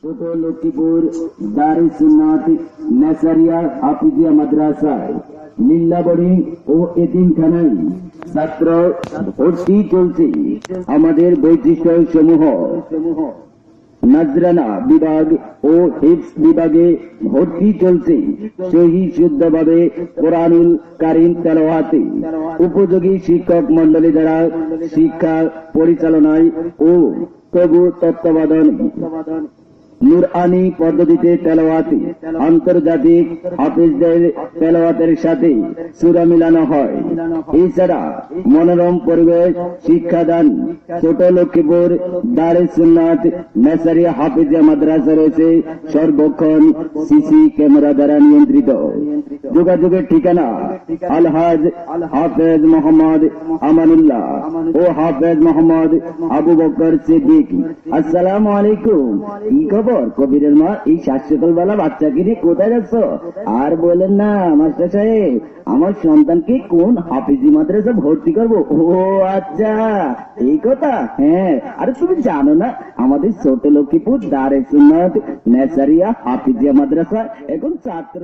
ছোট লক্ষ্মীপুর দারুস সুন্নাত নেসারিয়া হাফিজিয়া মাদ্রাসায় নীলাবড়ি ও এতিমখানায় ছাত্র ভর্তি চলছে। আমাদের বৈশিষ্ট্য সমূহ: নাজরানা বিভাগ ও হিফজ বিভাগে ভর্তি চলছে। সহি শুদ্ধভাবে কোরআনুল কারীম তেলাওয়াতে উপযোগী শিক্ষক মন্ডলী দ্বারা শিক্ষা পরিচালনায় ও প্রভু তত্ত্বাবধান নুরআনি পদ্ধতিতে তেলাওয়াতে আন্তর্জাতিক হাফিজদের তেলাওয়াতের সাথে সূরা মিলানো হয়। এছাড়া মনোরম পরিবেশ শিক্ষাদান ছোট লক্ষ্মীপুর দারুস সুন্নাত নেসারিয়া হাফিজিয়া মাদ্রাসা রয়েছে সর্বক্ষণ সিসি ক্যামেরা দ্বারা নিয়ন্ত্রিত। যোগাযোগের ঠিকানা: আলহাজ হাফেজ মোহাম্মদ আমানুল্লাহ ও হাফেজ মোহাম্মদ আবু বকর সিদ্দিক। আসসালামু আলাইকুম। কি খবর কবিরের মা? এই সাত সকালবেলা বাচ্চাকে নিয়ে কোথায় যাচ্ছ? আর বলেন না মাস্টার সাহেব, আমার সন্তানকে কোন হাফিজি মাদ্রাসা ভর্তি করব। ও আচ্ছা, এই কথা। হ্যাঁ, আরে তুমি জানো না আমাদের ছোট লক্ষ্মীপুর দারুস সুন্নাত নেসারিয়া হাফিজিয়া মাদ্রাসা এখন ছাত্র